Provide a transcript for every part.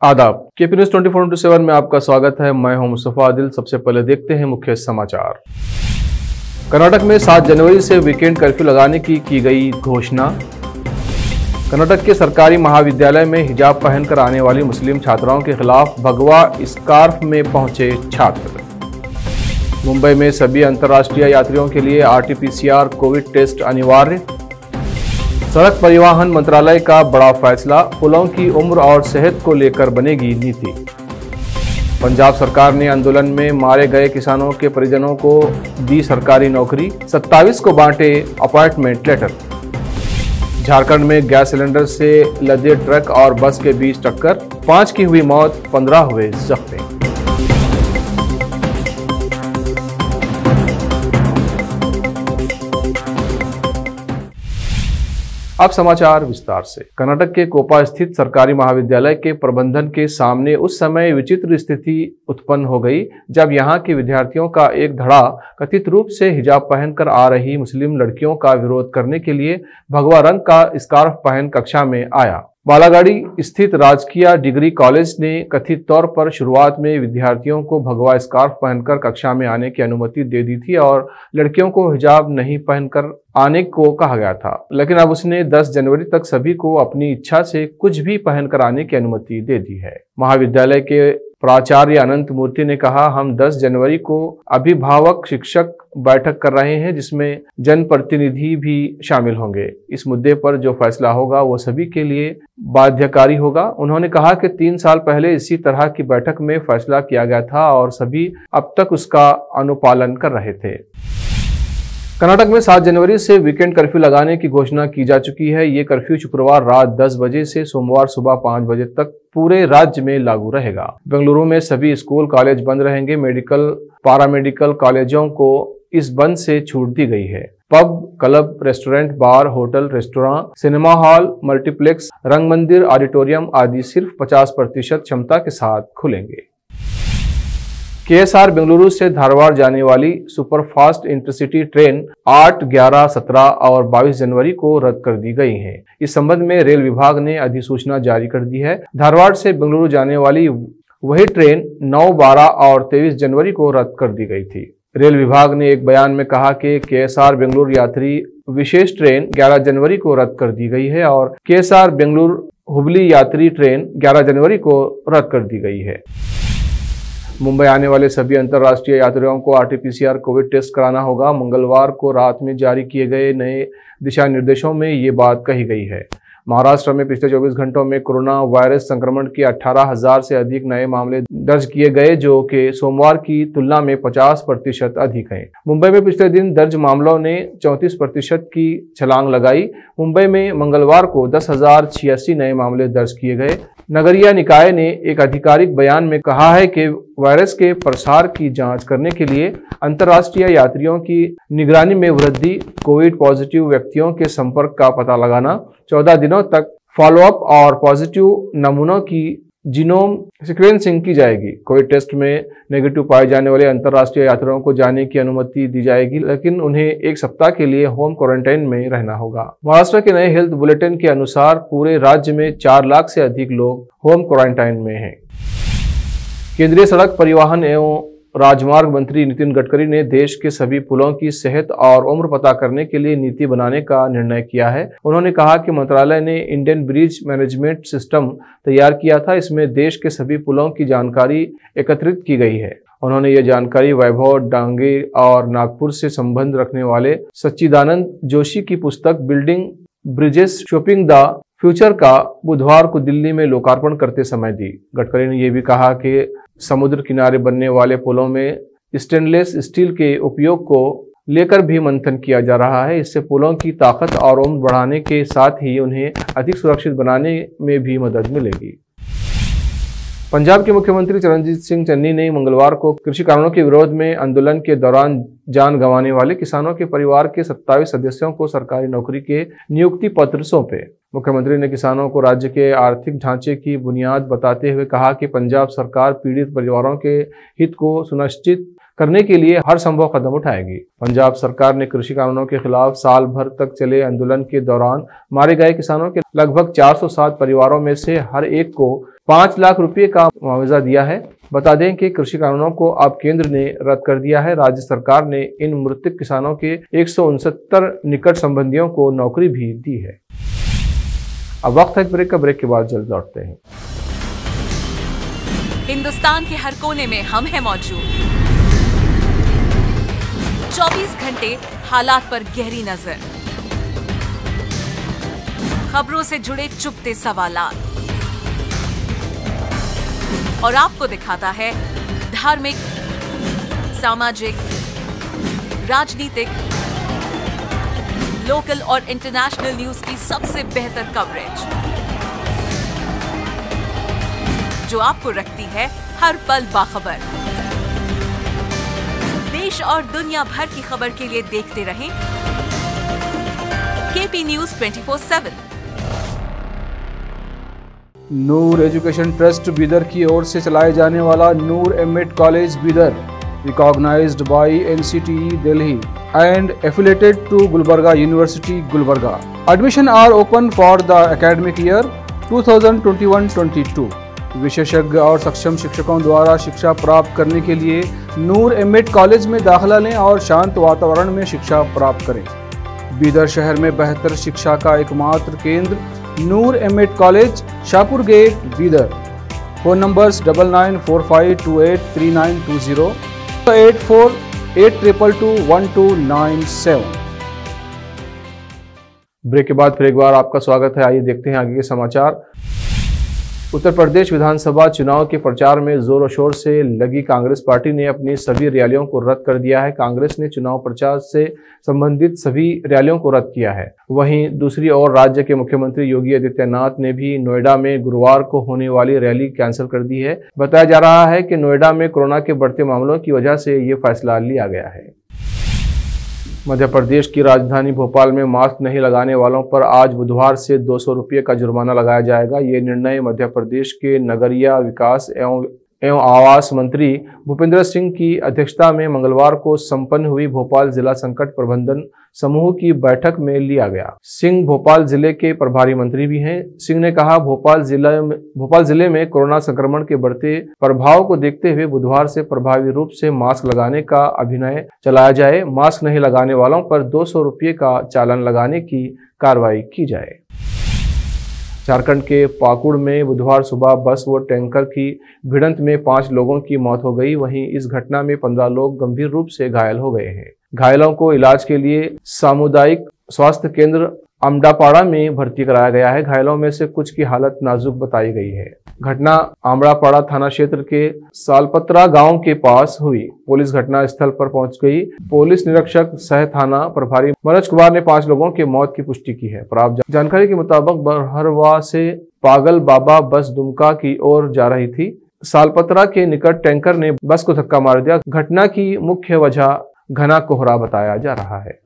आदाब। KP news 24/7 में आपका स्वागत है। मैं हूं मुस्तफा आदिल। सबसे पहले देखते हैं मुख्य समाचार। कर्नाटक में 7 जनवरी से वीकेंड कर्फ्यू लगाने की गई घोषणा। कर्नाटक के सरकारी महाविद्यालय में हिजाब पहनकर आने वाली मुस्लिम छात्राओं के खिलाफ भगवा स्कार्फ में पहुंचे छात्र। मुंबई में सभी अंतर्राष्ट्रीय यात्रियों के लिए RT-PCR कोविड टेस्ट अनिवार्य। सड़क परिवहन मंत्रालय का बड़ा फैसला, पुलों की उम्र और सेहत को लेकर बनेगी नीति। पंजाब सरकार ने आंदोलन में मारे गए किसानों के परिजनों को दी सरकारी नौकरी, 27 को बांटे अपॉइंटमेंट लेटर। झारखंड में गैस सिलेंडर से लदे ट्रक और बस के बीच टक्कर, 5 की हुई मौत, 15 हुए जख्मी। अब समाचार विस्तार से। कर्नाटक के कोपा स्थित सरकारी महाविद्यालय के प्रबंधन के सामने उस समय विचित्र स्थिति उत्पन्न हो गई जब यहां के विद्यार्थियों का एक धड़ा कथित रूप से हिजाब पहनकर आ रही मुस्लिम लड़कियों का विरोध करने के लिए भगवा रंग का स्कार्फ पहन कक्षा में आया। बालागाड़ी स्थित राजकीय डिग्री कॉलेज ने कथित तौर पर शुरुआत में विद्यार्थियों को भगवा स्कार्फ पहनकर कक्षा में आने की अनुमति दे दी थी और लड़कियों को हिजाब नहीं पहनकर आने को कहा गया था, लेकिन अब उसने 10 जनवरी तक सभी को अपनी इच्छा से कुछ भी पहनकर आने की अनुमति दे दी है। महाविद्यालय के प्राचार्य अनंत मूर्ति ने कहा, हम 10 जनवरी को अभिभावक शिक्षक बैठक कर रहे हैं जिसमें जनप्रतिनिधि भी शामिल होंगे। इस मुद्दे पर जो फैसला होगा वो सभी के लिए बाध्यकारी होगा। उन्होंने कहा कि 3 साल पहले इसी तरह की बैठक में फैसला किया गया था और सभी अब तक उसका अनुपालन कर रहे थे। कर्नाटक में 7 जनवरी से वीकेंड कर्फ्यू लगाने की घोषणा की जा चुकी है। ये कर्फ्यू शुक्रवार रात 10 बजे से सोमवार सुबह 5 बजे तक पूरे राज्य में लागू रहेगा। बेंगलुरु में सभी स्कूल कॉलेज बंद रहेंगे। मेडिकल पैरामेडिकल कॉलेजों को इस बंद से छूट दी गई है। Pub, club, restaurant, bar, hotel, restaurant, cinema hall, multiplex, रंग मंदिर, ऑडिटोरियम आदि सिर्फ 50% क्षमता के साथ खुलेंगे। KSR बेंगलुरु से धारवाड़ जाने वाली सुपरफास्ट इंटरसिटी ट्रेन 8, 11, 17 और 22 जनवरी को रद्द कर दी गई है। इस संबंध में रेल विभाग ने अधिसूचना जारी कर दी है। धारवाड़ से बेंगलुरु जाने वाली वही ट्रेन 9, 12 और 23 जनवरी को रद्द कर दी गई थी। रेल विभाग ने एक बयान में कहा कि KSR बेंगलुरु यात्री विशेष ट्रेन 11 जनवरी को रद्द कर दी गई है और KSR बेंगलुरु हुबली यात्री ट्रेन 11 जनवरी को रद्द कर दी गई है। मुंबई आने वाले सभी अंतर्राष्ट्रीय यात्रियों को RT-PCR कोविड टेस्ट कराना होगा। मंगलवार को रात में जारी किए गए नए दिशा निर्देशों में ये बात कही गई है। महाराष्ट्र में पिछले 24 घंटों में कोरोना वायरस संक्रमण के 18,000 से अधिक नए मामले दर्ज किए गए, जो कि सोमवार की तुलना में 50% अधिक हैं। मुंबई में पिछले दिन दर्ज मामलों ने 34% की छलांग लगाई। मुंबई में मंगलवार को 10,086 नए मामले दर्ज किए गए। नगरीय निकाय ने एक आधिकारिक बयान में कहा है कि वायरस के प्रसार की जांच करने के लिए अंतर्राष्ट्रीय यात्रियों की निगरानी में वृद्धि, कोविड पॉजिटिव व्यक्तियों के संपर्क का पता लगाना, 14 दिनों तक फॉलोअप और पॉजिटिव नमूनों की जीनोम सीक्वेंसिंग की जाएगी। कोविड टेस्ट में नेगेटिव पाए जाने वाले अंतर्राष्ट्रीय यात्रियों को जाने की अनुमति दी जाएगी, लेकिन उन्हें 1 सप्ताह के लिए होम क्वारंटाइन में रहना होगा। महाराष्ट्र के नए हेल्थ बुलेटिन के अनुसार पूरे राज्य में 4 लाख से अधिक लोग होम क्वारंटाइन में हैं। केंद्रीय सड़क परिवहन एवं राजमार्ग मंत्री नितिन गडकरी ने देश के सभी पुलों की सेहत और उम्र पता करने के लिए नीति बनाने का निर्णय किया है। उन्होंने कहा कि मंत्रालय ने इंडियन ब्रिज मैनेजमेंट सिस्टम तैयार किया था। इसमें देश के सभी पुलों की जानकारी एकत्रित की गई है। उन्होंने ये जानकारी वैभव डांगे और नागपुर से संबंध रखने वाले सच्चिदानंद जोशी की पुस्तक building bridges shopping the future का बुधवार को दिल्ली में लोकार्पण करते समय दी। गडकरी ने यह भी कहा कि समुद्र किनारे बनने वाले पुलों में स्टेनलेस स्टील के उपयोग को लेकर भी मंथन किया जा रहा है। इससे पुलों की ताकत और उम्र बढ़ाने के साथ ही उन्हें अधिक सुरक्षित बनाने में भी मदद मिलेगी। पंजाब के मुख्यमंत्री चरणजीत सिंह चन्नी ने मंगलवार को कृषि कानूनों के विरोध में आंदोलन के दौरान जान गंवाने वाले किसानों के परिवार के 27 सदस्यों को सरकारी नौकरी के नियुक्ति पत्र सौंपे। मुख्यमंत्री ने किसानों को राज्य के आर्थिक ढांचे की बुनियाद बताते हुए कहा कि पंजाब सरकार पीड़ित परिवारों के हित को सुनिश्चित करने के लिए हर संभव कदम उठाएगी। पंजाब सरकार ने कृषि कानूनों के खिलाफ साल भर तक चले आंदोलन के दौरान मारे गए किसानों के लगभग 407 परिवारों में से हर एक को 5 लाख रुपए का मुआवजा दिया है। बता दें कि कृषि कानूनों को अब केंद्र ने रद्द कर दिया है। राज्य सरकार ने इन मृतक किसानों के 169 निकट संबंधियों को नौकरी भी दी है। अब वक्त है ब्रेक का। ब्रेक के बाद जल्द लौटते हैं। हिंदुस्तान के हर कोने में हम हैं मौजूद। 24 घंटे हालात पर गहरी नजर, खबरों से जुड़े चुपते सवालात और आपको दिखाता है धार्मिक, सामाजिक, राजनीतिक, लोकल और इंटरनेशनल न्यूज की सबसे बेहतर कवरेज जो आपको रखती है हर पल बाखबर। देश और दुनिया भर की खबर के लिए देखते रहें KP news 24/7। Noor education trust Bidar की ओर से चलाए जाने वाला Noor MEd college Bidar, recognized by NCTE Delhi and affiliated to Gulbarga university Gulbarga. Admission are open for the academic year 2021-22। विशेषज्ञ और सक्षम शिक्षकों द्वारा शिक्षा प्राप्त करने के लिए नूर एमएड कॉलेज में दाखिला लें और शांत वातावरण में शिक्षा प्राप्त करें। बीदर शहर में बेहतर शिक्षा का एकमात्र केंद्र Noor MEd college, Shahpur gate, Bidar. Phone numbers 9945283920, 8482221297। Break के बाद फिर एक बार आपका स्वागत है। आइए देखते हैं आगे के समाचार। उत्तर प्रदेश विधानसभा चुनाव के प्रचार में जोर शोर से लगी कांग्रेस पार्टी ने अपनी सभी रैलियों को रद्द कर दिया है। कांग्रेस ने चुनाव प्रचार से संबंधित सभी रैलियों को रद्द किया है। वहीं दूसरी ओर राज्य के मुख्यमंत्री योगी आदित्यनाथ ने भी नोएडा में गुरुवार को होने वाली रैली कैंसिल कर दी है। बताया जा रहा है कि नोएडा में कोरोना के बढ़ते मामलों की वजह से ये फैसला लिया गया है। मध्य प्रदेश की राजधानी भोपाल में मास्क नहीं लगाने वालों पर आज बुधवार से 200 रुपये का जुर्माना लगाया जाएगा। ये निर्णय मध्य प्रदेश के नगरीय विकास एवं आवास मंत्री भूपेंद्र सिंह की अध्यक्षता में मंगलवार को संपन्न हुई भोपाल जिला संकट प्रबंधन समूह की बैठक में लिया गया। सिंह भोपाल जिले के प्रभारी मंत्री भी हैं। सिंह ने कहा, भोपाल जिले में कोरोना संक्रमण के बढ़ते प्रभाव को देखते हुए बुधवार से प्रभावी रूप से मास्क लगाने का अभियान चलाया जाए। मास्क नहीं लगाने वालों पर 200 रुपये का चालान लगाने की कार्रवाई की जाए। झारखंड के पाकुड़ में बुधवार सुबह बस व टैंकर की भिड़ंत में 5 लोगों की मौत हो गई। वहीं इस घटना में 15 लोग गंभीर रूप से घायल हो गए हैं। घायलों को इलाज के लिए सामुदायिक स्वास्थ्य केंद्र आमड़ापाड़ा में भर्ती कराया गया है। घायलों में से कुछ की हालत नाजुक बताई गई है। घटना आमड़ापाड़ा थाना क्षेत्र के सालपत्रा गांव के पास हुई। पुलिस घटना स्थल पर पहुंच गई। पुलिस निरीक्षक सह थाना प्रभारी मनोज कुमार ने 5 लोगों की मौत की पुष्टि की है। प्राप्त जानकारी के मुताबिक बरहरवा से पागल बाबा बस दुमका की ओर जा रही थी। सालपत्रा के निकट टैंकर ने बस को धक्का मार दिया। घटना की मुख्य वजह घना कोहरा बताया जा रहा है।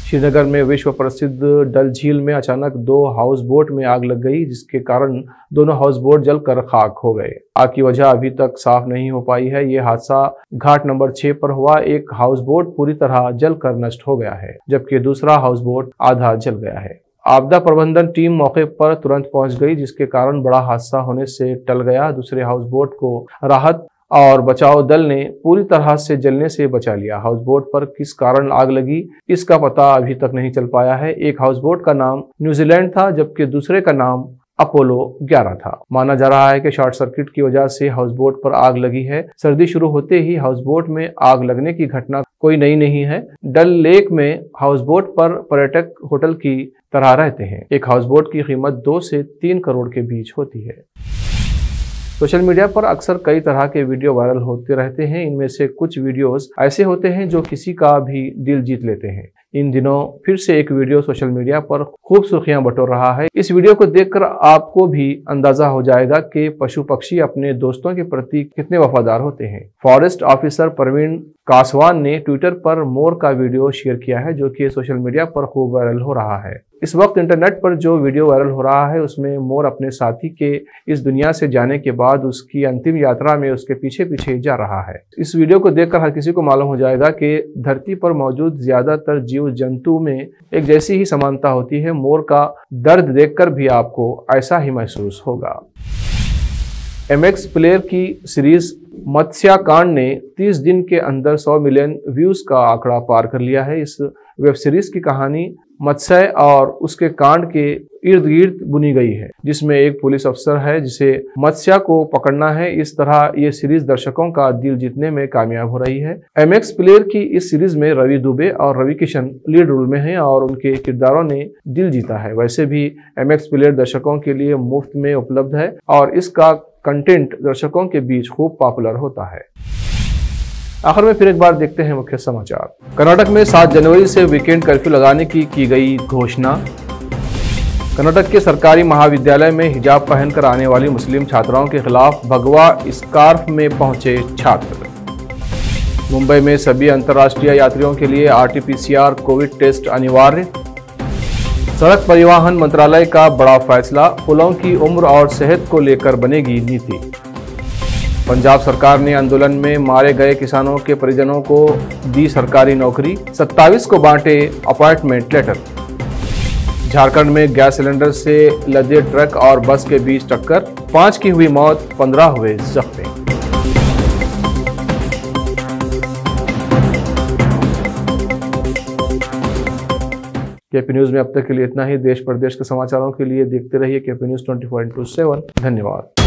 श्रीनगर में विश्व प्रसिद्ध डल झील में अचानक 2 हाउस बोट में आग लग गई, जिसके कारण दोनों हाउस बोट जलकर खाक हो गए। आग की वजह अभी तक साफ नहीं हो पाई है। ये हादसा घाट नंबर 6 पर हुआ। एक हाउस बोट पूरी तरह जलकर नष्ट हो गया है, जबकि दूसरा हाउस बोट आधा जल गया है। आपदा प्रबंधन टीम मौके पर तुरंत पहुंच गई, जिसके कारण बड़ा हादसा होने से टल गया। दूसरे हाउस बोट को राहत और बचाव दल ने पूरी तरह से जलने से बचा लिया। हाउस बोट पर किस कारण आग लगी, इसका पता अभी तक नहीं चल पाया है। एक हाउस बोट का नाम न्यूजीलैंड था, जबकि दूसरे का नाम अपोलो 11 था। माना जा रहा है कि शॉर्ट सर्किट की वजह से हाउस बोट पर आग लगी है। सर्दी शुरू होते ही हाउस बोट में आग लगने की घटना कोई नई नहीं है। डल लेक में हाउस बोट पर पर्यटक होटल की तरह रहते हैं। एक हाउस बोट की कीमत 2 से 3 करोड़ के बीच होती है। सोशल मीडिया पर अक्सर कई तरह के वीडियो वायरल होते रहते हैं। इनमें से कुछ वीडियोस ऐसे होते हैं जो किसी का भी दिल जीत लेते हैं। इन दिनों फिर से एक वीडियो सोशल मीडिया पर खूब सुर्खियां बटोर रहा है। इस वीडियो को देखकर आपको भी अंदाजा हो जाएगा कि पशु पक्षी अपने दोस्तों के प्रति कितने वफादार होते हैं। फॉरेस्ट ऑफिसर प्रवीण कासवान ने ट्विटर पर मोर का वीडियो शेयर किया है, जो कि सोशल मीडिया पर खूब वायरल हो रहा है। इस वक्त इंटरनेट पर जो वीडियो वायरल हो रहा है उसमें मोर अपने साथी के इस दुनिया से जाने के बाद उसकी अंतिम यात्रा में उसके पीछे पीछे जा रहा है। इस वीडियो को देखकर हर किसी को मालूम हो जाएगा कि धरती पर मौजूद ज्यादातर जीव जंतु में एक जैसी ही समानता होती है। मोर का दर्द देखकर भी आपको ऐसा ही महसूस होगा। MX प्लेयर की सीरीज मत्स्याकांड ने 30 दिन के अंदर 100 मिलियन व्यूज का आंकड़ा पार कर लिया है। इस वेब सीरीज की कहानी मत्स्य और उसके कांड के इर्द गिर्द बुनी गई है, जिसमें एक पुलिस अफसर है जिसे मत्स्य को पकड़ना है। इस तरह ये सीरीज दर्शकों का दिल जीतने में कामयाब हो रही है। MX प्लेयर की इस सीरीज में रवि दुबे और रवि किशन लीड रोल में हैं और उनके किरदारों ने दिल जीता है। वैसे भी MX प्लेयर दर्शकों के लिए मुफ्त में उपलब्ध है और इसका कंटेंट दर्शकों के बीच खूब पॉपुलर होता है। आखिर में फिर एक बार देखते हैं मुख्य समाचार। कर्नाटक में 7 जनवरी से वीकेंड कर्फ्यू लगाने की गई घोषणा। कर्नाटक के सरकारी महाविद्यालय में हिजाब पहनकर आने वाली मुस्लिम छात्राओं के खिलाफ भगवा स्कार्फ में पहुंचे छात्र। मुंबई में सभी अंतर्राष्ट्रीय यात्रियों के लिए RT-PCR कोविड टेस्ट अनिवार्य। सड़क परिवहन मंत्रालय का बड़ा फैसला, पुलों की उम्र और सेहत को लेकर बनेगी नीति। पंजाब सरकार ने आंदोलन में मारे गए किसानों के परिजनों को दी सरकारी नौकरी। 27 को बांटे अपॉइंटमेंट लेटर। झारखंड में गैस सिलेंडर से लदे ट्रक और बस के बीच टक्कर, 5 की हुई मौत, 15 हुए जख्मी। केपी न्यूज में अब तक के लिए इतना ही। देश प्रदेश के समाचारों के लिए देखते रहिए केपी न्यूज 24/7। धन्यवाद।